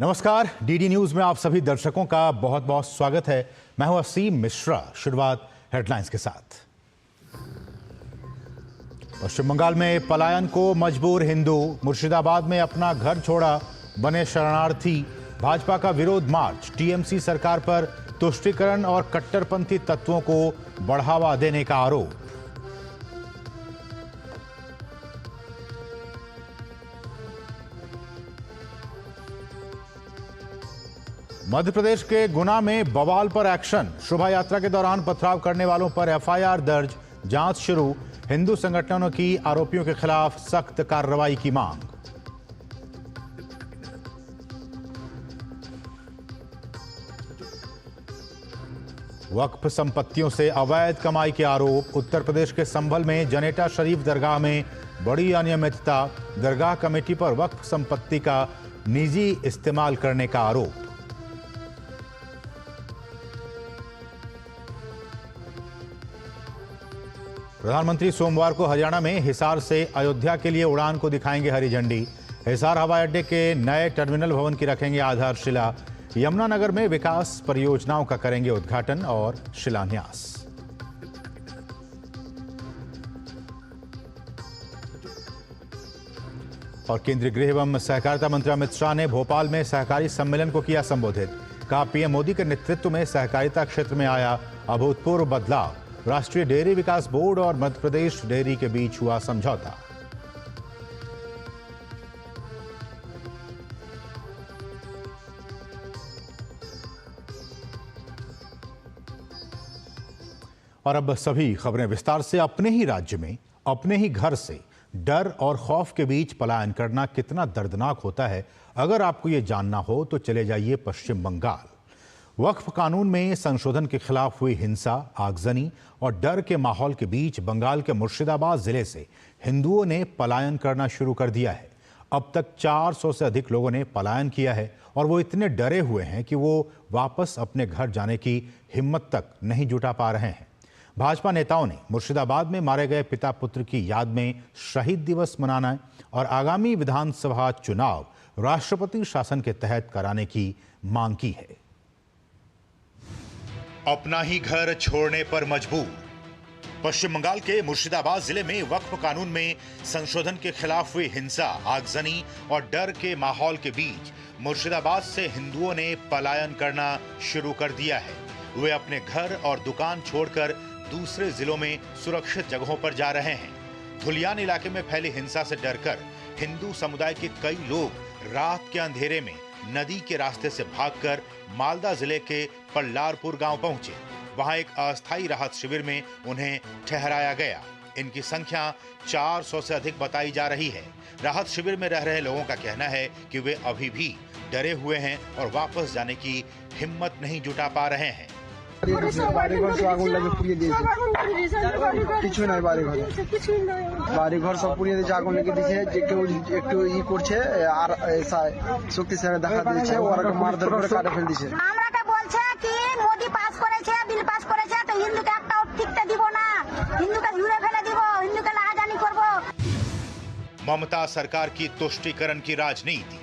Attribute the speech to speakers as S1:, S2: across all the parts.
S1: नमस्कार, DD news में आप सभी दर्शकों का बहुत बहुत स्वागत है। मैं हूं असीम मिश्रा। शुरुआत हेडलाइंस के साथ। पश्चिम बंगाल में पलायन को मजबूर हिंदू, मुर्शिदाबाद में अपना घर छोड़ा बने शरणार्थी। भाजपा का विरोध मार्च, टीएमसी सरकार पर तुष्टीकरण और कट्टरपंथी तत्वों को बढ़ावा देने का आरोप। मध्य प्रदेश के गुना में बवाल पर एक्शन, शोभा यात्रा के दौरान पथराव करने वालों पर एफआईआर दर्ज, जांच शुरू। हिंदू संगठनों की आरोपियों के खिलाफ सख्त कार्रवाई की मांग। वक्फ संपत्तियों से अवैध कमाई के आरोप, उत्तर प्रदेश के संभल में जनेटा शरीफ दरगाह में बड़ी अनियमितता, दरगाह कमेटी पर वक्फ संपत्ति का निजी इस्तेमाल करने का आरोप। प्रधानमंत्री सोमवार को हरियाणा में हिसार से अयोध्या के लिए उड़ान को दिखाएंगे हरी झंडी। हिसार हवाई अड्डे के नए टर्मिनल भवन की रखेंगे आधारशिला। यमुनानगर में विकास परियोजनाओं का करेंगे उद्घाटन और शिलान्यास। और केंद्रीय गृह एवं सहकारिता मंत्री अमित शाह ने भोपाल में सहकारी सम्मेलन को किया संबोधित। कहा, पीएम मोदी के नेतृत्व में सहकारिता क्षेत्र में आया अभूतपूर्व बदलाव। राष्ट्रीय डेयरी विकास बोर्ड और मध्य प्रदेश डेयरी के बीच हुआ समझौता। और अब सभी खबरें विस्तार से। अपने ही राज्य में, अपने ही घर से डर और खौफ के बीच पलायन करना कितना दर्दनाक होता है, अगर आपको यह जानना हो तो चले जाइए पश्चिम बंगाल। वक्फ कानून में संशोधन के खिलाफ हुई हिंसा, आगजनी और डर के माहौल के बीच बंगाल के मुर्शिदाबाद जिले से हिंदुओं ने पलायन करना शुरू कर दिया है। अब तक 400 से अधिक लोगों ने पलायन किया है और वो इतने डरे हुए हैं कि वो वापस अपने घर जाने की हिम्मत तक नहीं जुटा पा रहे हैं। भाजपा नेताओं ने मुर्शिदाबाद में मारे गए पिता पुत्र की याद में शहीद दिवस मनाना और आगामी विधानसभा चुनाव राष्ट्रपति शासन के तहत कराने की मांग की है। अपना ही घर छोड़ने पर मजबूर। पश्चिम बंगाल के मुर्शिदाबाद जिले में वक्फ कानून में संशोधन के खिलाफ हुई हिंसा, आगजनी और डर के माहौल के बीच मुर्शिदाबाद से हिंदुओं ने पलायन करना शुरू कर दिया है। वे अपने घर और दुकान छोड़कर दूसरे जिलों में सुरक्षित जगहों पर जा रहे हैं। धुलियान इलाके में फैली हिंसा से डरकर हिंदू समुदाय के कई लोग रात के अंधेरे में नदी के रास्ते से भागकर मालदा जिले के पल्लारपुर गांव पहुंचे। वहां एक अस्थायी राहत शिविर में उन्हें ठहराया गया। इनकी संख्या 400 से अधिक बताई जा रही है। राहत शिविर में रह रहे लोगों का कहना है कि वे अभी भी डरे हुए हैं और वापस जाने की हिम्मत नहीं जुटा पा रहे हैं।
S2: কিছু নাই, বাড়িঘর সব পুড়িয়ে দিয়েছে, আগুন লেগে দিয়েছে। যে কেউ একটু ই করছে আর শক্তিশালী দেখা দিয়েছে, ওরা মারধর করে কাটে ফেল দিয়েছে।
S3: আমরাকে বলছে কি মোদি পাস করেছে, বিল পাস করেছে, তো হিন্দুকে একটাও টিকতে দিব না, হিন্দুকে ঝুড়ে ফেলে দিব, হিন্দুকে লাহাজানি করব।
S1: ममता सरकार की तुष्टीकरण की राजनीति।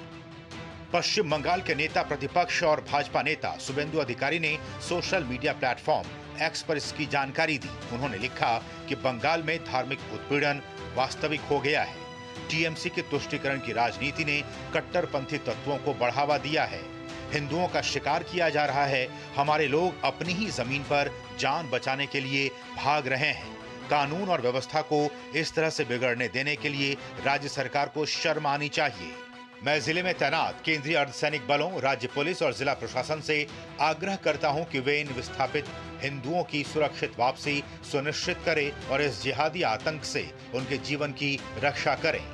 S1: पश्चिम बंगाल के नेता प्रतिपक्ष और भाजपा नेता शुभेंदु अधिकारी ने सोशल मीडिया प्लेटफॉर्म एक्स पर इसकी जानकारी दी। उन्होंने लिखा कि बंगाल में धार्मिक उत्पीड़न वास्तविक हो गया है। टीएमसी के तुष्टीकरण की राजनीति ने कट्टरपंथी तत्वों को बढ़ावा दिया है। हिंदुओं का शिकार किया जा रहा है। हमारे लोग अपनी ही जमीन पर जान बचाने के लिए भाग रहे हैं। कानून और व्यवस्था को इस तरह से बिगड़ने देने के लिए राज्य सरकार को शर्म आनी चाहिए। मैं जिले में तैनात केंद्रीय अर्धसैनिक बलों, राज्य पुलिस और जिला प्रशासन से आग्रह करता हूं कि वे इन विस्थापित हिंदुओं की सुरक्षित वापसी सुनिश्चित करें और इस जिहादी आतंक से उनके जीवन की रक्षा करें।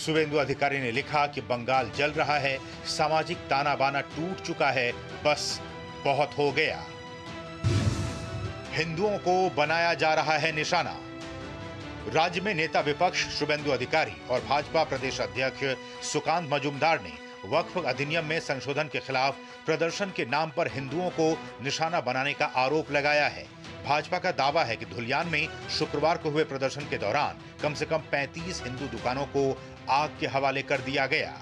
S1: शुभेंदु अधिकारी ने लिखा कि बंगाल जल रहा है, सामाजिक ताना बाना टूट चुका है, बस बहुत हो गया। हिंदुओं को बनाया जा रहा है निशाना। राज्य में नेता विपक्ष शुभेंदु अधिकारी और भाजपा प्रदेश अध्यक्ष सुकांत मजूमदार ने वक्फ अधिनियम में संशोधन के खिलाफ प्रदर्शन के नाम पर हिंदुओं को निशाना बनाने का आरोप लगाया है। भाजपा का दावा है कि धुलियान में शुक्रवार को हुए प्रदर्शन के दौरान कम से कम 35 हिंदू दुकानों को आग के हवाले कर दिया गया।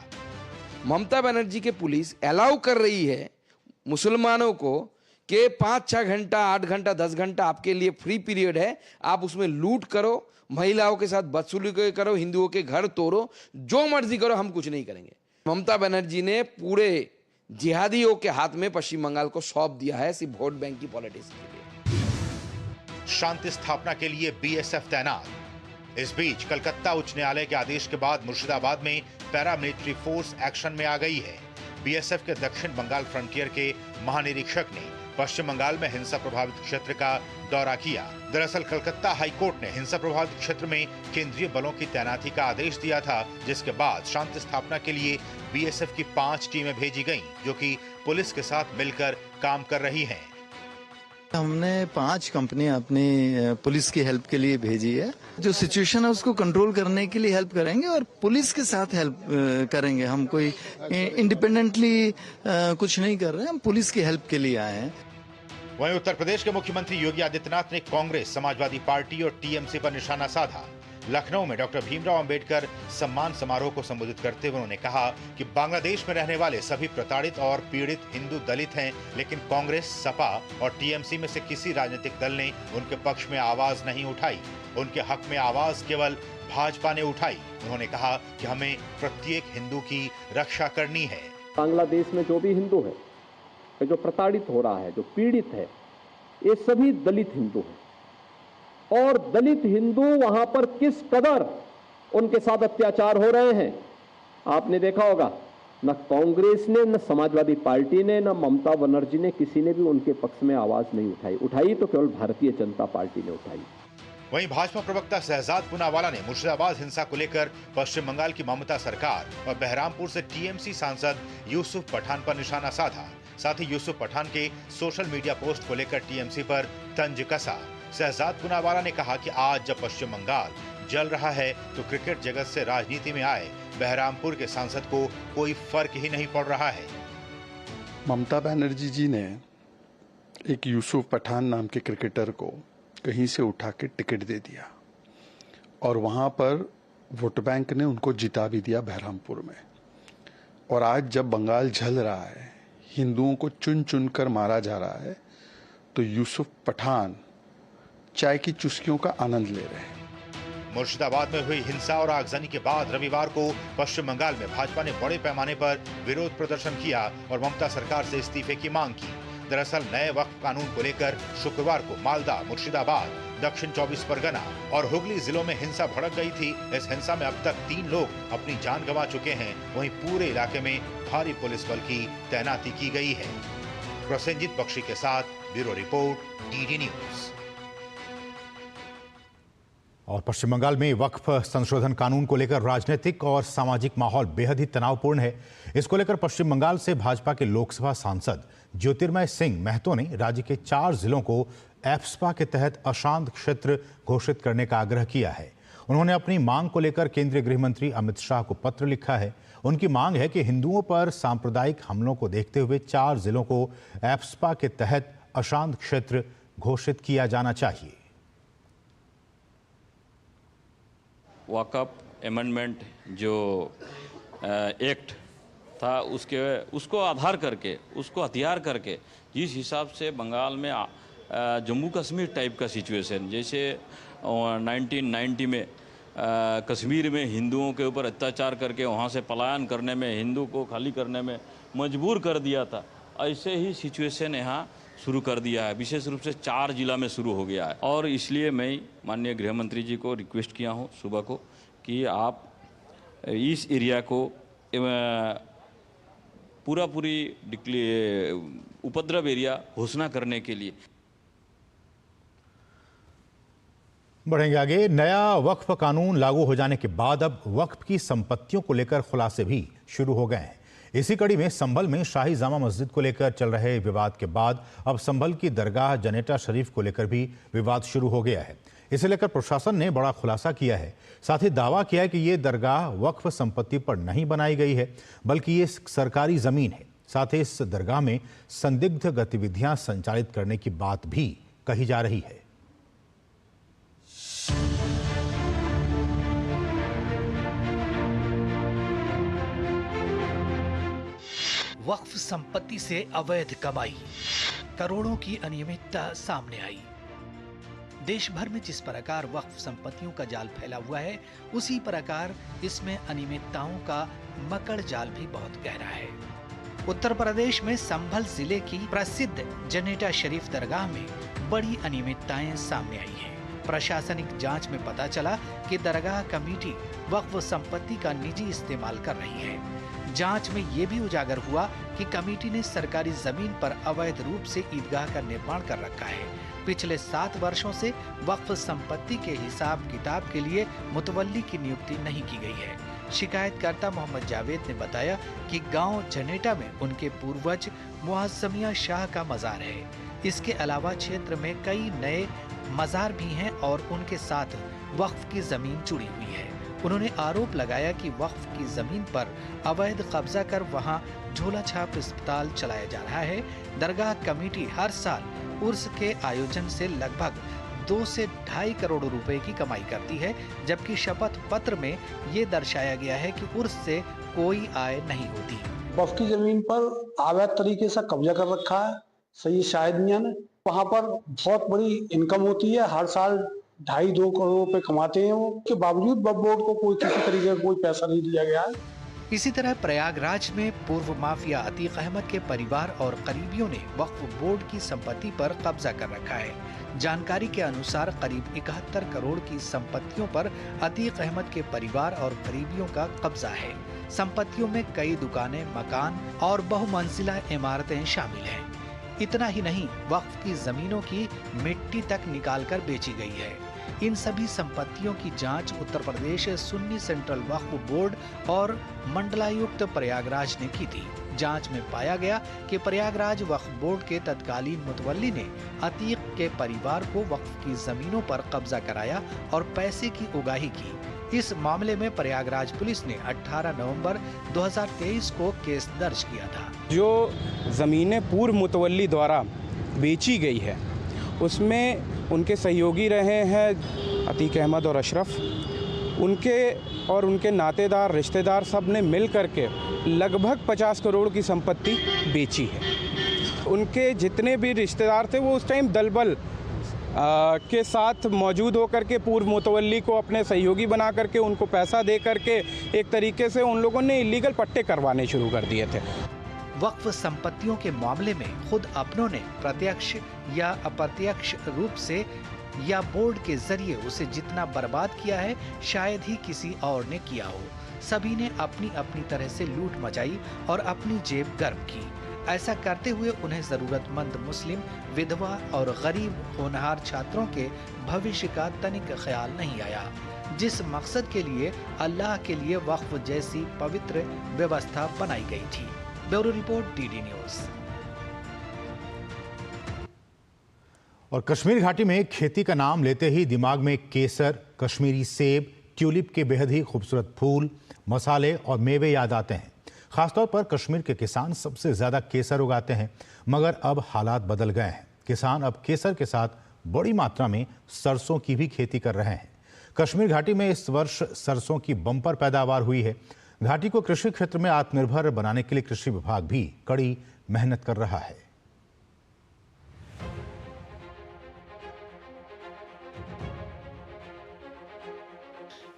S4: ममता बनर्जी के पुलिस अलाउ कर रही है मुसलमानों को कि 5-6 घंटा, 8 घंटा, 10 घंटा आपके लिए फ्री पीरियड है, आप उसमें लूट करो, महिलाओं के साथ बदसलूकी करो, हिंदुओं के घर तोड़ो, जो मर्जी करो, हम कुछ नहीं करेंगे। ममता बनर्जी ने पूरे जिहादियों के हाथ में पश्चिम बंगाल को सौंप दिया है सिर्फ वोट बैंक की पॉलिटिक्स के लिए।
S1: शांति स्थापना के लिए बीएसएफ तैनात। इस बीच कलकत्ता उच्च न्यायालय के आदेश के बाद मुर्शिदाबाद में पैरामिलिट्री फोर्स एक्शन में आ गई है। बीएसएफ के दक्षिण बंगाल फ्रंटियर के महानिरीक्षक ने पश्चिम बंगाल में हिंसा प्रभावित क्षेत्र का दौरा किया। दरअसल कलकत्ता हाईकोर्ट ने हिंसा प्रभावित क्षेत्र में केंद्रीय बलों की तैनाती का आदेश दिया था, जिसके बाद शांति स्थापना के लिए बीएसएफ की 5 टीमें भेजी गईं, जो कि पुलिस के साथ मिलकर काम कर रही हैं।
S5: हमने 5 कंपनियां अपनी पुलिस की हेल्प के लिए भेजी है, जो सिचुएशन है उसको कंट्रोल करने के लिए हेल्प करेंगे और पुलिस के साथ हेल्प करेंगे। हम कोई इंडिपेंडेंटली कुछ नहीं कर रहे हैं, हम पुलिस की हेल्प के लिए आए हैं।
S1: वहीं उत्तर प्रदेश के मुख्यमंत्री योगी आदित्यनाथ ने कांग्रेस, समाजवादी पार्टी और टीएमसी पर निशाना साधा। लखनऊ में डॉक्टर भीमराव अंबेडकर सम्मान समारोह को संबोधित करते हुए उन्होंने कहा कि बांग्लादेश में रहने वाले सभी प्रताड़ित और पीड़ित हिंदू दलित हैं, लेकिन कांग्रेस, सपा और टीएमसी में से किसी राजनीतिक दल ने उनके पक्ष में आवाज नहीं उठाई। उनके हक में आवाज केवल भाजपा ने उठाई। उन्होंने कहा कि हमें प्रत्येक हिंदू की रक्षा करनी है।
S6: बांग्लादेश में जो भी हिंदू है, जो प्रताड़ित हो रहा है, जो पीड़ित है, ये सभी दलित हिंदू हैं और दलित हिंदू वहां पर किस कदर उनके साथ अत्याचार हो रहे हैं आपने देखा होगा। न कांग्रेस ने, न समाजवादी पार्टी ने, न ममता बनर्जी ने, किसी ने भी उनके पक्ष में आवाज नहीं उठाई। उठाई तो केवल भारतीय जनता पार्टी ने उठाई।
S1: वहीं भाजपा प्रवक्ता शहजाद पूनावाला ने मुर्शिदाबाद हिंसा को लेकर पश्चिम बंगाल की ममता सरकार और बहरामपुर से टीएमसी सांसद यूसुफ पठान पर निशाना साधा। साथ ही यूसुफ पठान के सोशल मीडिया पोस्ट को लेकर टीएमसी पर तंज कसा। शहजाद पूनावाला ने कहा कि आज जब पश्चिम बंगाल जल रहा है तो क्रिकेट जगत से राजनीति में आए बहरामपुर के सांसद को कोई फर्क ही नहीं पड़ रहा है।
S7: ममता बनर्जी जी ने एक यूसुफ पठान नाम के क्रिकेटर को कहीं से उठा के टिकट दे दिया और वहां पर वोट बैंक ने उनको जिता भी दिया बहरामपुर में। और आज जब बंगाल जल रहा है, हिंदुओं को चुन चुन कर मारा जा रहा है, तो यूसुफ पठान चाय की चुस्कियों का आनंद ले रहे हैं।
S1: मुर्शिदाबाद में हुई हिंसा और आगजनी के बाद रविवार को पश्चिम बंगाल में भाजपा ने बड़े पैमाने पर विरोध प्रदर्शन किया और ममता सरकार से इस्तीफे की मांग की। दरअसल नए वक्फ कानून को लेकर शुक्रवार को मालदा, मुर्शिदाबाद, दक्षिण 24 परगना और हुगली जिलों में हिंसा भड़क गई थी। इस हिंसा में अब तक 3 लोग अपनी जान गंवा चुके हैं। वहीं पूरे इलाके में भारी पुलिस बल की तैनाती की गई है। प्रसेनजीत बख्शी के साथ ब्यूरो रिपोर्ट, डीडी न्यूज।
S8: और पश्चिम बंगाल में वक्फ संशोधन कानून को लेकर राजनीतिक और सामाजिक माहौल बेहद ही तनावपूर्ण है। इसको लेकर पश्चिम बंगाल से भाजपा के लोकसभा सांसद ज्योतिर्मय सिंह महतो ने राज्य के 4 जिलों को एप्सपा के तहत अशांत क्षेत्र घोषित करने का आग्रह किया है। उन्होंने अपनी मांग को लेकर केंद्रीय गृह मंत्री अमित शाह को पत्र लिखा है। उनकी मांग है कि हिंदुओं पर सांप्रदायिक हमलों को देखते हुए 4 जिलों को एप्सपा के तहत अशांत क्षेत्र घोषित किया जाना चाहिए।
S9: वक़्फ़ अमेंडमेंट जो एक्ट था उसको आधार करके, उसको हथियार करके, जिस हिसाब से बंगाल में जम्मू कश्मीर टाइप का सिचुएशन, जैसे 1990 में कश्मीर में हिंदुओं के ऊपर अत्याचार करके वहाँ से पलायन करने में, हिंदू को खाली करने में मजबूर कर दिया था, ऐसे ही सिचुएशन यहाँ शुरू कर दिया है। विशेष रूप से 4 जिला में शुरू हो गया है। और इसलिए मैं माननीय गृह मंत्री जी को रिक्वेस्ट किया हूँ सुबह को कि आप इस एरिया को पूरी उपद्रव एरिया घोषणा करने के लिए।
S8: बढ़ेंगे आगे। नया वक्फ कानून लागू हो जाने के बाद अब वक्फ की संपत्तियों को लेकर खुलासे भी शुरू हो गए हैं। इसी कड़ी में संभल में शाही जामा मस्जिद को लेकर चल रहे विवाद के बाद अब संभल की दरगाह जनेटा शरीफ को लेकर भी विवाद शुरू हो गया है। इसे लेकर प्रशासन ने बड़ा खुलासा किया है। साथ ही दावा किया है कि ये दरगाह वक्फ संपत्ति पर नहीं बनाई गई है, बल्कि ये सरकारी जमीन है। साथ ही इस दरगाह में संदिग्ध गतिविधियां संचालित करने की बात भी कही जा रही है।
S10: वक्फ संपत्ति से अवैध कमाई, करोड़ों की अनियमितता सामने आई। देश भर में जिस प्रकार वक्फ संपत्तियों का जाल फैला हुआ है, उसी प्रकार इसमें अनियमितताओं का मकड़ जाल भी बहुत गहरा है। उत्तर प्रदेश में संभल जिले की प्रसिद्ध जनेटा शरीफ दरगाह में बड़ी अनियमितताएं सामने आई हैं। प्रशासनिक जांच में पता चला कि दरगाह कमेटी वक्फ संपत्ति का निजी इस्तेमाल कर रही है। जांच में ये भी उजागर हुआ कि कमेटी ने सरकारी जमीन पर अवैध रूप से ईदगाह का निर्माण कर रखा है। पिछले 7 वर्षों से वक्फ संपत्ति के हिसाब किताब के लिए मुतवल्ली की नियुक्ति नहीं की गई है। शिकायतकर्ता मोहम्मद जावेद ने बताया कि गांव जनेटा में उनके पूर्वज मुअज़्ज़म मियां शाह का मजार है। इसके अलावा क्षेत्र में कई नए मजार भी हैं और उनके साथ वक्फ की जमीन जुड़ी हुई है। उन्होंने आरोप लगाया कि वक्फ की जमीन पर अवैध कब्जा कर वहां झोला छाप अस्पताल चलाया जा रहा है। दरगाह कमेटी हर साल उर्स के आयोजन से लगभग 2 से 2.5 करोड़ रुपए की कमाई करती है, जबकि शपथ पत्र में ये दर्शाया गया है कि उर्स से कोई आय नहीं होती।
S11: वक्फ की जमीन पर अवैध तरीके से कब्जा कर रखा है सही शायद मियां ने। वहाँ पर बहुत बड़ी इनकम होती है, हर साल 2.5-2 करोड़ रुपए कमाते हैं वो। के बावजूद बोर्ड को कोई किसी तरीके का कोई पैसा नहीं दिया गया है।
S10: इसी तरह प्रयागराज में पूर्व माफिया अतीक अहमद के परिवार और करीबियों ने वक्फ बोर्ड की संपत्ति पर कब्जा कर रखा है। जानकारी के अनुसार करीब 71 करोड़ की संपत्तियों पर अतीक अहमद के परिवार और करीबियों का कब्जा है। संपत्तियों में कई दुकानें, मकान और बहुमंजिला इमारतें शामिल हैं। इतना ही नहीं, वक्फ की जमीनों की मिट्टी तक निकालकर बेची गई है। इन सभी संपत्तियों की जांच उत्तर प्रदेश सुन्नी सेंट्रल वक्फ बोर्ड और मंडलायुक्त प्रयागराज ने की थी। जांच में पाया गया कि प्रयागराज वक्फ बोर्ड के तत्कालीन मुतवल्ली ने अतीक के परिवार को वक्फ की जमीनों पर कब्जा कराया और पैसे की उगाही की। इस मामले में प्रयागराज पुलिस ने 18 नवंबर 2023 को केस दर्ज किया था।
S12: जो जमीनें पूर्व मुतवल्ली द्वारा बेची गई है, उसमें उनके सहयोगी रहे हैं अतीक अहमद और अशरफ। उनके और उनके नातेदार, रिश्तेदार सब ने मिल करके लगभग 50 करोड़ की संपत्ति बेची है। उनके जितने भी रिश्तेदार थे वो उस टाइम दलबल के साथ मौजूद होकर के पूर्व मुतवल्ली को अपने सहयोगी बना करके उनको पैसा दे करके एक तरीके से उन लोगों ने इलीगल पट्टे करवाने शुरू कर दिए थे।
S10: वक्फ संपत्तियों के मामले में खुद अपनों ने प्रत्यक्ष या अप्रत्यक्ष रूप से या बोर्ड के जरिए उसे जितना बर्बाद किया है, शायद ही किसी और ने किया हो। सभी ने अपनी अपनी तरह से लूट मचाई और अपनी जेब गर्म की। ऐसा करते हुए उन्हें जरूरतमंद मुस्लिम, विधवा और गरीब होनहार छात्रों के भविष्य का तनिक ख्याल नहीं आया, जिस मकसद के लिए अल्लाह के लिए वक्फ जैसी पवित्र व्यवस्था बनाई गई थी। Bureau report, DD news.
S8: और कश्मीर घाटी में खेती का नाम लेते ही दिमाग में केसर, कश्मीरी सेब, ट्यूलिप के बेहद ही खूबसूरत फूल, मसाले और मेवे याद आते हैं। खासतौर पर कश्मीर के किसान सबसे ज्यादा केसर उगाते हैं, मगर अब हालात बदल गए हैं। किसान अब केसर के साथ बड़ी मात्रा में सरसों की भी खेती कर रहे हैं। कश्मीर घाटी में इस वर्ष सरसों की बम्पर पैदावार हुई है। घाटी को कृषि क्षेत्र में आत्मनिर्भर बनाने के लिए कृषि विभाग भी कड़ी मेहनत कर रहा है।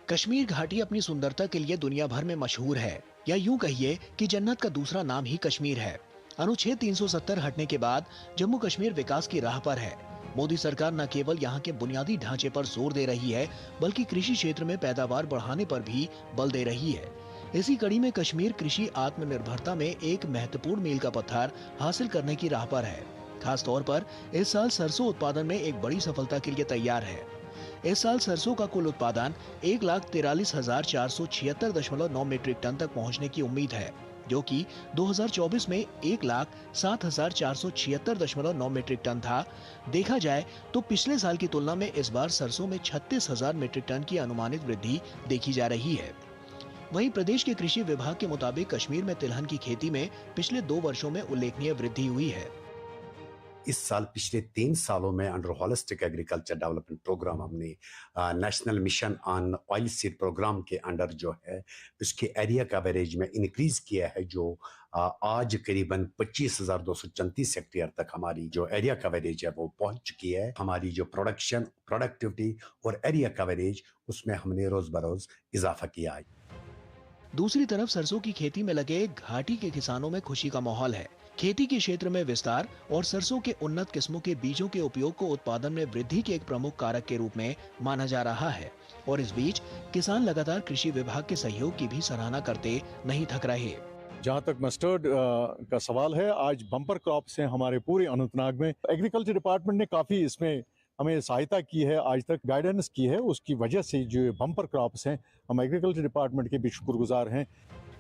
S13: कश्मीर घाटी अपनी सुंदरता के लिए दुनिया भर में मशहूर है, या यूं कहिए कि जन्नत का दूसरा नाम ही कश्मीर है। अनुच्छेद 370 हटने के बाद जम्मू कश्मीर विकास की राह पर है। मोदी सरकार न केवल यहाँ के बुनियादी ढांचे पर जोर दे रही है, बल्कि कृषि क्षेत्र में पैदावार बढ़ाने पर भी बल दे रही है। इसी कड़ी में कश्मीर कृषि आत्मनिर्भरता में एक महत्वपूर्ण मील का पत्थर हासिल करने की राह पर है। खास तौर पर इस साल सरसों उत्पादन में एक बड़ी सफलता के लिए तैयार है। इस साल सरसों का कुल उत्पादन 1,43,476.9 मीट्रिक टन तक पहुंचने की उम्मीद है, जो कि 2024 में 1,07,476.9 मीट्रिक टन था। देखा जाए तो पिछले साल की तुलना में इस बार सरसों में 36,000 मीट्रिक टन की अनुमानित वृद्धि देखी जा रही है। वहीं प्रदेश के कृषि विभाग के मुताबिक कश्मीर में तिलहन की खेती में पिछले 2 वर्षों में उल्लेखनीय वृद्धि हुई है।
S14: इस साल पिछले 3 सालों में under holistic agriculture development programme हमने national mission on oil seed programme के अंडर जो है उसके एरिया कवरेज में इंक्रीज किया है, जो आज करीबन 25,234 हेक्टेयर तक हमारी जो एरिया कवरेज है वो पहुंच चुकी है। हमारी जो प्रोडक्टिविटी और एरिया कवरेज उसमें हमने रोज बरोज इजाफा किया है।
S13: दूसरी तरफ सरसों की खेती में लगे घाटी के किसानों में खुशी का माहौल है। खेती के क्षेत्र में विस्तार और सरसों के उन्नत किस्मों के बीजों के उपयोग को उत्पादन में वृद्धि के एक प्रमुख कारक के रूप में माना जा रहा है और इस बीच किसान लगातार कृषि विभाग के सहयोग की भी सराहना करते नहीं थक रहे।
S15: जहाँ तक मस्टर्ड का सवाल है, आज बम्पर क्रॉप्स हैं हमारे पूरे अनंतनाग में। एग्रीकल्चर डिपार्टमेंट ने काफ़ी इसमें हमें सहायता की है, आज तक गाइडेंस की है, उसकी वजह से जो बम्पर क्रॉप्स हैं हम एग्रीकल्चर डिपार्टमेंट के भी शुक्रगुजार हैं।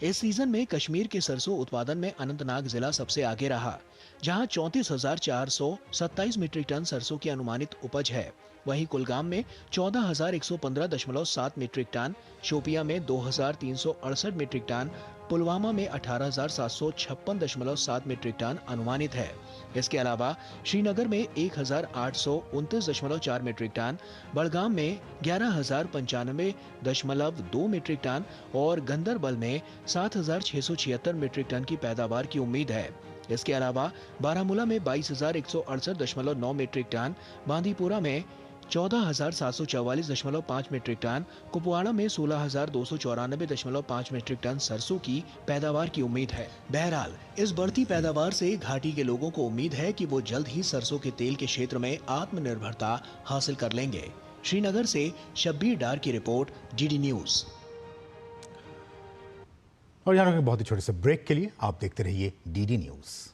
S13: इस सीजन में कश्मीर के सरसों उत्पादन में अनंतनाग जिला सबसे आगे रहा, जहां 34,427 मीट्रिक टन सरसों की अनुमानित उपज है। वहीं कुलगाम में 14,115.7 मीट्रिक टन, शोपिया में 2,368 मीट्रिक टन, पुलवामा में 18,756.7 मीट्रिक टन अनुमानित है। इसके अलावा श्रीनगर में 1,829.4 मीट्रिक टन, बड़गाम में 11,095.2 मीट्रिक टन और गंदरबल में 7,676 मीट्रिक टन की पैदावार की उम्मीद है। इसके अलावा बारामूला में 22,168.9 मीट्रिक टन, बांदीपुरा में 14,744.5 मीट्रिक टन, कुपवाड़ा में 16,294.5 मीट्रिक टन सरसों की पैदावार की उम्मीद है। बहरहाल इस बढ़ती पैदावार से घाटी के लोगों को उम्मीद है कि वो जल्द ही सरसों के तेल के क्षेत्र में आत्मनिर्भरता हासिल कर लेंगे। श्रीनगर से शब्बीर डार की रिपोर्ट, डीडी न्यूज।
S8: और यहाँ रुकेंगे बहुत ही छोटे से ब्रेक के लिए। आप देखते रहिए डीडी न्यूज।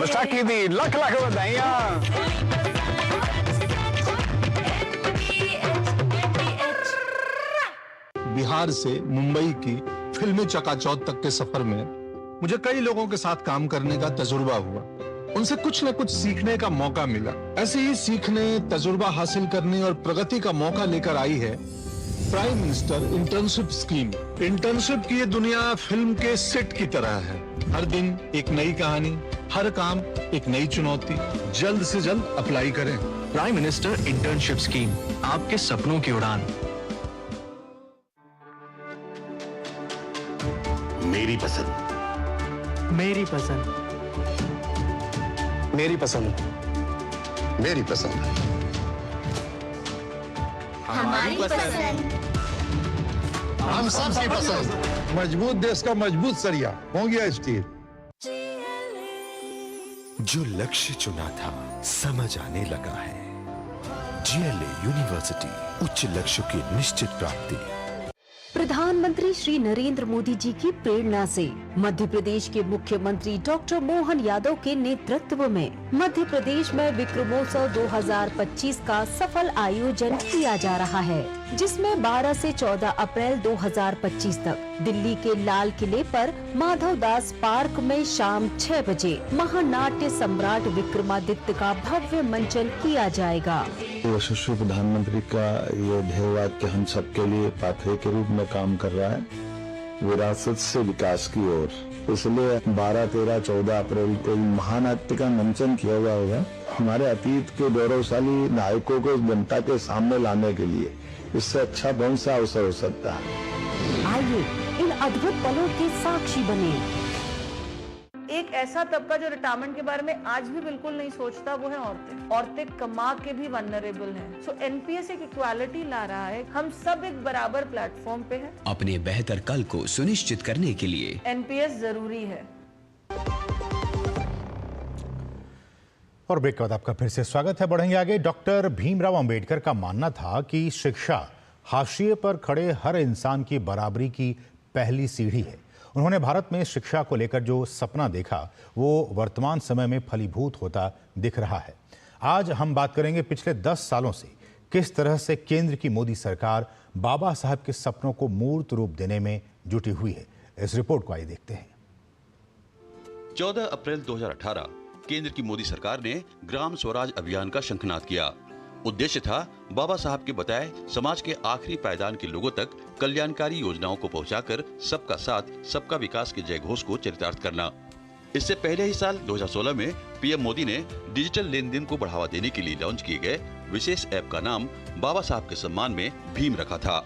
S16: बैसाखी दी लख लख बधाइयां।
S17: बिहार से मुंबई की फिल्मी चकाचौंध तक के सफर में मुझे कई लोगों के साथ काम करने का तजुर्बा हुआ। उनसे कुछ न कुछ सीखने का मौका मिला। ऐसे ही सीखने, तजुर्बा हासिल करने और प्रगति का मौका लेकर आई है prime minister internship scheme. Internship की ये दुनिया फिल्म के सेट की तरह है। हर दिन एक नई कहानी, हर काम एक नई चुनौती। जल्द से जल्द अप्लाई करें।
S18: प्राइम मिनिस्टर इंटर्नशिप स्कीम, आपके सपनों की उड़ान।
S19: मेरी पसंद,
S20: मेरी पसंद,
S19: मेरी पसंद, मेरी पसंद,
S20: हमारी पसंद,
S19: हम सबकी पसंद।
S17: मजबूत देश का मजबूत सरिया हो गया स्टील।
S21: जो लक्ष्य चुना था समझ आने लगा है। जीएलए यूनिवर्सिटी, उच्च लक्ष्य की निश्चित प्राप्ति।
S22: प्रधानमंत्री श्री नरेंद्र मोदी जी की प्रेरणा से मध्य प्रदेश के मुख्यमंत्री डॉक्टर मोहन यादव के नेतृत्व में मध्य प्रदेश में विक्रमोत्सव 2025 का सफल आयोजन किया जा रहा है, जिसमें 12 से 14 अप्रैल 2025 तक दिल्ली के लाल किले पर माधव दास पार्क में शाम 6 बजे महानाट्य सम्राट विक्रमादित्य का भव्य मंचन किया जाएगा।
S17: यशस्वी प्रधानमंत्री का ये ध्येय वाक्य हम सबके लिए पाथवे के रूप में काम कर रहा है, विरासत से विकास की ओर। इसलिए 12, 13, 14 अप्रैल को महानाट्य का मंचन किया जाएगा, हमारे अतीत के गौरवशाली नायकों को जनता के सामने लाने के लिए। इससे अच्छा कौन सा अवसर हो सकता है।
S22: आइए इन अद्भुत पलों के साक्षी बने।
S23: एक ऐसा तबका जो रिटायरमेंट के बारे में आज भी बिल्कुल नहीं सोचता, वो है औरतें। औरतें कमा के भी वल्नरेबल हैं। सो एनपीएस एक इक्वालिटी ला रहा है। हम सब एक बराबर प्लेटफॉर्म पे हैं।
S24: अपने बेहतर कल को सुनिश्चित करने के लिए
S23: एनपीएस जरूरी है।
S8: और ब्रेक के बाद आपका फिर से स्वागत है। बढ़ेंगे आगे। डॉक्टर भीमराव अंबेडकर का मानना था कि शिक्षा हाशिए पर खड़े हर इंसान की बराबरी की पहली सीढ़ी है। उन्होंने भारत में शिक्षा को लेकर जो सपना देखा वो वर्तमान समय में फलीभूत होता दिख रहा है। आज हम बात करेंगे पिछले 10 सालों से किस तरह से केंद्र की मोदी सरकार बाबा साहब के सपनों को मूर्त रूप देने में जुटी हुई है। इस रिपोर्ट को आइए देखते हैं।
S25: 14 अप्रैल 2018
S2: केंद्र की मोदी सरकार ने ग्राम स्वराज अभियान का शंखनाद किया। उद्देश्य था बाबा साहब के बताए समाज के आखिरी पायदान के लोगों तक कल्याणकारी योजनाओं को पहुंचाकर सबका साथ सबका विकास के जयघोष को चरितार्थ करना। इससे पहले ही साल 2016 में पीएम मोदी ने डिजिटल लेन देन को बढ़ावा देने के लिए लॉन्च किए गए विशेष ऐप का नाम बाबा साहब के सम्मान में भीम रखा था।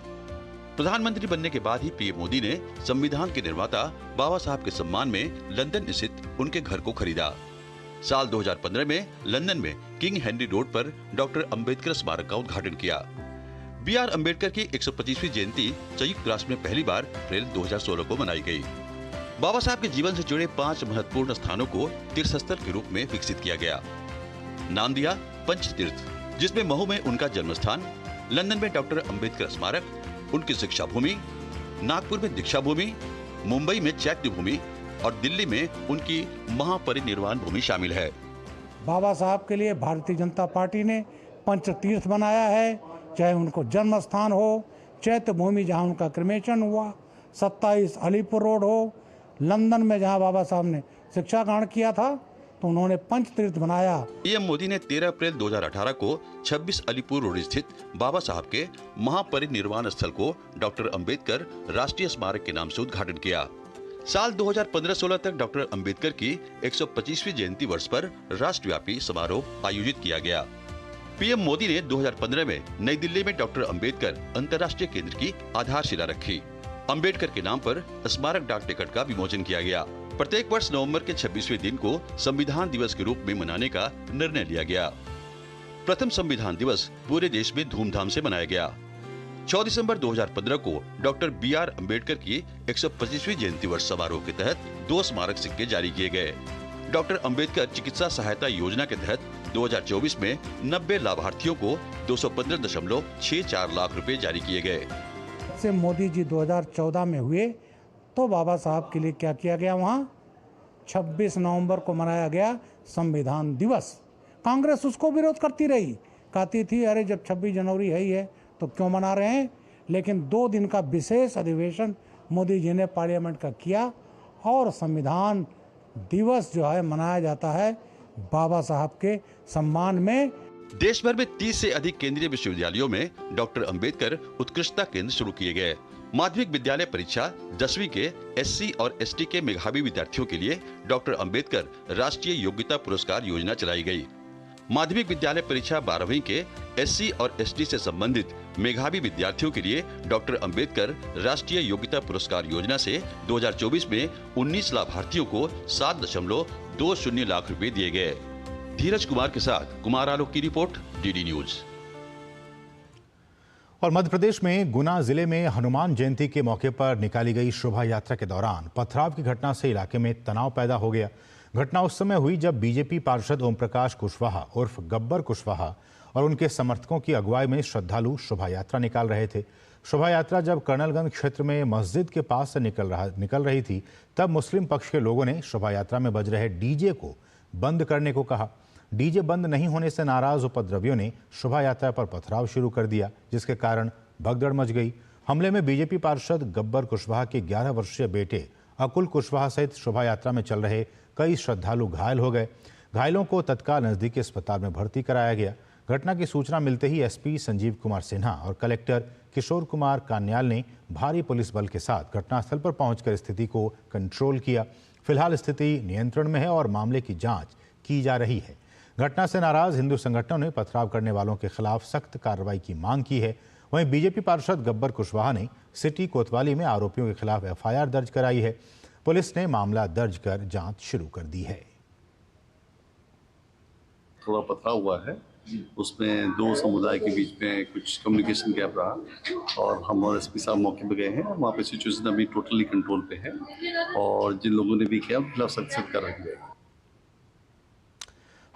S2: प्रधानमंत्री बनने के बाद ही पीएम मोदी ने संविधान के निर्माता बाबा साहब के सम्मान में लंदन स्थित उनके घर को खरीदा। साल 2015 में लंदन में किंग हेनरी रोड पर डॉक्टर अंबेडकर स्मारक का उद्घाटन किया। बी.आर. अंबेडकर की 125वीं जयंती संयुक्त राष्ट्र में पहली बार अप्रैल 2016 को मनाई गई। बाबा साहब के जीवन से जुड़े 5 महत्वपूर्ण स्थानों को तीर्थस्थल के रूप में विकसित किया गया। नाम दिया पंचतीर्थ, जिसमें महू में उनका जन्म स्थान, लंदन में डॉक्टर अंबेडकर स्मारक, उनकी शिक्षा भूमि, नागपुर में दीक्षा भूमि, मुंबई में चैत्य भूमि और दिल्ली में उनकी महापरिनिर्वाण भूमि शामिल है।
S3: बाबा साहब के लिए भारतीय जनता पार्टी ने पंचतीर्थ बनाया है, चाहे उनको जन्म स्थान हो, चैत्य भूमि जहां उनका क्रिमेशन हुआ, 27 अलीपुर रोड हो, लंदन में जहां बाबा साहब ने शिक्षा ग्रहण किया था, तो उन्होंने पंचतीर्थ बनाया।
S2: पीएम मोदी ने 13 अप्रैल 2018 को 26 अलीपुर रोड स्थित बाबा साहब के महापरिनिर्वाण स्थल को डॉक्टर अंबेडकर राष्ट्रीय स्मारक के नाम से उद्घाटन किया। साल 2015-16 तक डॉक्टर अंबेडकर की 125वीं जयंती वर्ष पर राष्ट्रव्यापी समारोह आयोजित किया गया। पीएम मोदी ने 2015 में नई दिल्ली में डॉक्टर अंबेडकर अंतर्राष्ट्रीय केंद्र की आधारशिला रखी। अंबेडकर के नाम पर स्मारक डाक टिकट का विमोचन किया गया। प्रत्येक वर्ष नवंबर के 26वें दिन को संविधान दिवस के रूप में मनाने का निर्णय लिया गया। प्रथम संविधान दिवस पूरे देश में धूमधाम से मनाया गया। 6 दिसंबर 2015 को डॉक्टर बी.आर. अंबेडकर की 125वीं जयंती वर्ष समारोह के तहत 2 स्मारक सिक्के जारी किए गए। डॉक्टर अंबेडकर चिकित्सा सहायता योजना के तहत 2024 में 90 लाभार्थियों को 215.64 लाख रुपए जारी किए गए।
S3: से मोदी जी 2014 में हुए तो बाबा साहब के लिए क्या किया गया, वहाँ 26 नवंबर को मनाया गया संविधान दिवस। कांग्रेस उसको विरोध करती रही, कहती थी अरे जब 26 जनवरी है ही है तो क्यों मना रहे हैं। लेकिन 2 दिन का विशेष अधिवेशन मोदी जी ने पार्लियामेंट का किया और संविधान दिवस जो है मनाया जाता है बाबा साहब के सम्मान में।
S2: देश भर में 30 से अधिक केंद्रीय विश्वविद्यालयों में डॉक्टर अंबेडकर उत्कृष्टता केंद्र शुरू किए गए। माध्यमिक विद्यालय परीक्षा 10वीं के SC और ST के मेधावी विद्यार्थियों के लिए डॉक्टर अंबेडकर राष्ट्रीय योग्यता पुरस्कार योजना चलाई गई। माध्यमिक विद्यालय परीक्षा 12वीं के SC और ST से संबंधित मेधावी विद्यार्थियों के लिए डॉक्टर अंबेडकर राष्ट्रीय योग्यता पुरस्कार योजना से 2024 में 19 लाभार्थियों को 7.20 लाख रुपए दिए गए। धीरज कुमार के साथ कुमार आलोक की रिपोर्ट, DD न्यूज।
S8: और मध्य प्रदेश में गुना जिले में हनुमान जयंती के मौके पर निकाली गई शोभा यात्रा के दौरान पथराव की घटना से इलाके में तनाव पैदा हो गया। घटना उस समय हुई जब बीजेपी पार्षद ओम प्रकाश कुशवाहा उर्फ गब्बर कुशवाहा और उनके समर्थकों की अगुवाई में श्रद्धालु शोभा यात्रा निकाल रहे थे। शोभा यात्रा जब कर्नलगंज क्षेत्र में मस्जिद के पास से निकल रही थी, तब मुस्लिम पक्ष के लोगों ने शोभा यात्रा में बज रहे डीजे को बंद करने को कहा। डीजे बंद नहीं होने से नाराज उपद्रवियों ने शोभा यात्रा पर पथराव शुरू कर दिया, जिसके कारण भगदड़ मच गई। हमले में बीजेपी पार्षद गब्बर कुशवाहा के 11 वर्षीय बेटे अकुल कुशवाहा सहित शोभा यात्रा में चल रहे कई श्रद्धालु घायल हो गए। घायलों को तत्काल नजदीकी अस्पताल में भर्ती कराया गया। घटना की सूचना मिलते ही एसपी संजीव कुमार सिन्हा और कलेक्टर किशोर कुमार कान्याल ने भारी पुलिस बल के साथ घटनास्थल पर पहुंचकर स्थिति को कंट्रोल किया। फिलहाल स्थिति नियंत्रण में है और मामले की जांच की जा रही है। घटना से नाराज हिंदू संगठनों ने पथराव करने वालों के खिलाफ सख्त कार्रवाई की मांग की है। वहीं बीजेपी पार्षद गब्बर कुशवाहा ने सिटी कोतवाली में आरोपियों के खिलाफ एफआईआर दर्ज कराई है। पुलिस ने मामला दर्ज कर जांच शुरू कर दी है।
S4: थोड़ा पथराव हुआ है, उसमें 2 समुदाय के बीच में कुछ कम्युनिकेशन गैप रहा और हम और एसपी साहब मौके पे गए हैं। वहाँ पे सिचुएशन अभी टोटली कंट्रोल पे है और जिन लोगों ने भी किया खिलाफ सख्त कार्रवाई की जाएगी।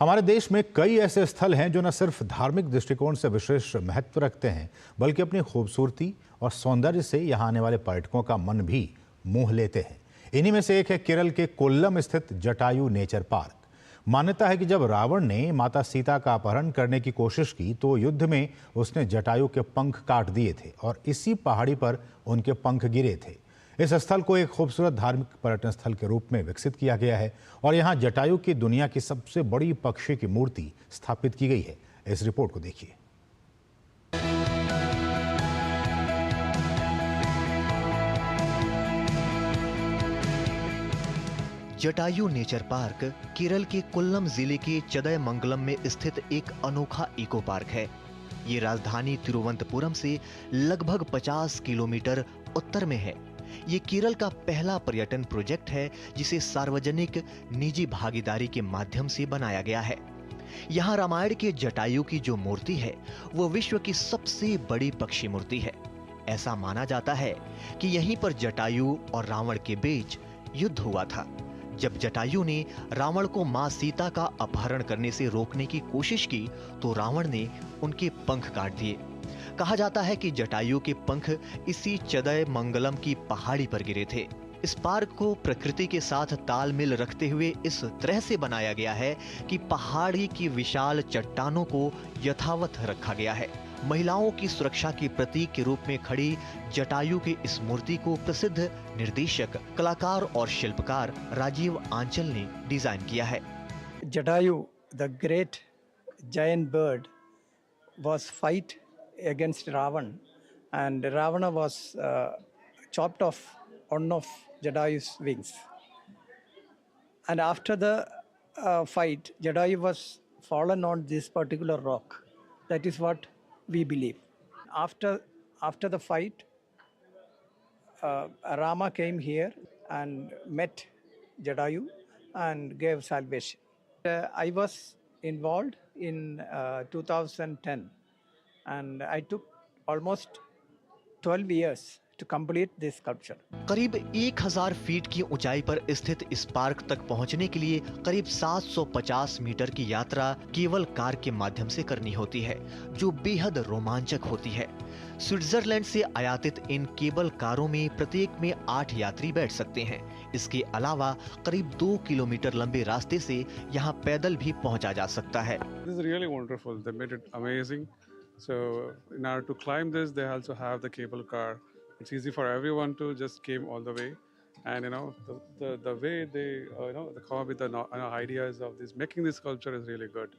S8: हमारे देश में कई ऐसे स्थल हैं जो न सिर्फ धार्मिक दृष्टिकोण से विशेष महत्व रखते हैं, बल्कि अपनी खूबसूरती और सौंदर्य से यहाँ आने वाले पर्यटकों का मन भी मोह लेते हैं। इन्हीं में से एक है केरल के कोल्लम स्थित जटायु नेचर पार्क। मान्यता है कि जब रावण ने माता सीता का अपहरण करने की कोशिश की तो युद्ध में उसने जटायु के पंख काट दिए थे और इसी पहाड़ी पर उनके पंख गिरे थे। इस स्थल को एक खूबसूरत धार्मिक पर्यटन स्थल के रूप में विकसित किया गया है और यहाँ जटायु की दुनिया की सबसे बड़ी पक्षी की मूर्ति स्थापित की गई है। इस रिपोर्ट को देखिए।
S13: जटायु नेचर पार्क केरल के कोल्लम जिले के चदयमंगलम में स्थित एक अनोखा इको पार्क है। ये राजधानी तिरुवनंतपुरम से लगभग 50 किलोमीटर उत्तर में है। ये केरल का पहला पर्यटन प्रोजेक्ट है जिसे सार्वजनिक निजी भागीदारी के माध्यम से बनाया गया है। यहाँ रामायण के जटायु की जो मूर्ति है वो विश्व की सबसे बड़ी पक्षी मूर्ति है। ऐसा माना जाता है कि यहीं पर जटायु और रावण के बीच युद्ध हुआ था। जब जटायु ने रावण को मां सीता का अपहरण करने से रोकने की कोशिश की तो रावण ने उनके पंख काट दिए। कहा जाता है कि जटायु के पंख इसी चदयमंगलम की पहाड़ी पर गिरे थे। इस पार्क को प्रकृति के साथ तालमेल रखते हुए इस तरह से बनाया गया है कि पहाड़ी की विशाल चट्टानों को यथावत रखा गया है। महिलाओं की सुरक्षा के प्रतीक के रूप में खड़ी जटायु की इस मूर्ति को प्रसिद्ध निर्देशक, कलाकार और शिल्पकार राजीव आंचल ने डिजाइन किया है।
S1: Jatayu, the great giant bird, was fight against Ravan, and Ravana was chopped off one of Jatayu's wings. And after the fight, Jatayu was fallen on this particular rock. That is what we believe. After the fight, Rama came here and met Jatayu and gave salvation. I was involved in 2010 and I took almost 12 years to complete this sculpture.
S13: करीब 1000 feet की ऊंचाई पर स्थित इस park तक पहुंचने के लिए करीब 750 मीटर की यात्रा केवल कार के माध्यम से करनी होती है, जो बेहद रोमांचक होती है। स्विट्जरलैंड से आयातित इन केबल कारों में प्रत्येक में 8 यात्री बैठ सकते हैं। इसके अलावा करीब 2 किलोमीटर लंबे रास्ते से यहाँ पैदल भी पहुँचा जा सकता है।
S5: This is really wonderful. They made it amazing. So in order to climb this, they also have the cable car. It's easy for everyone to just came all the way, and the way they they come up with the ideas of this making this sculpture is really good.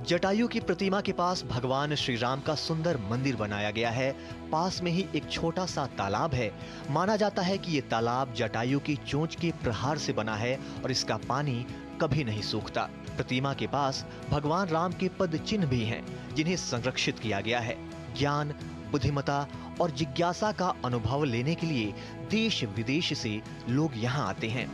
S13: Jatayu की प्रतिमा के पास भगवान श्री राम का सुंदर मंदिर बनाया गया है। पास में ही एक छोटा सा तालाब है। माना जाता है कि ये तालाब जटायु की चोंच के प्रहार से बना है और इसका पानी कभी नहीं सूखता। प्रतिमा के पास भगवान राम के पद चिन्ह भी हैं, जिन्हें संरक्षित किया गया है। ज्ञान, बुद्धिमत्ता और जिज्ञासा का अनुभव लेने के लिए देश विदेश से लोग यहाँ आते हैं।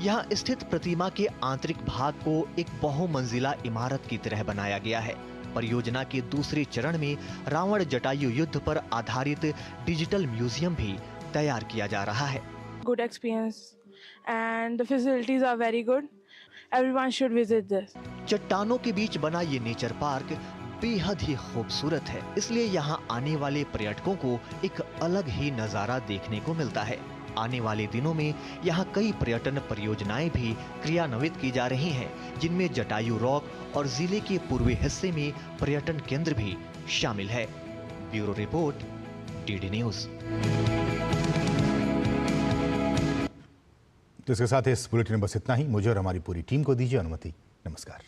S13: यहाँ स्थित प्रतिमा के आंतरिक भाग को एक बहुमंजिला इमारत की तरह बनाया गया है। परियोजना के दूसरे चरण में रावण जटायु युद्ध पर आधारित डिजिटल म्यूजियम भी तैयार किया जा रहा है।
S6: Good experience and the facilities are very good. Everyone should visit this.
S13: चट्टानों के बीच बना ये नेचर पार्क बेहद ही खूबसूरत है, इसलिए यहाँ आने वाले पर्यटकों को एक अलग ही नजारा देखने को मिलता है। आने वाले दिनों में यहाँ कई पर्यटन परियोजनाएं भी क्रियान्वित की जा रही हैं, जिनमें जटायु रॉक और जिले के पूर्वी हिस्से में पर्यटन केंद्र भी शामिल है। Bureau report, DD news.
S8: तो इसके साथ इस बुलेटिन में बस इतना ही। मुझे और हमारी पूरी टीम को दीजिए अनुमति। नमस्कार।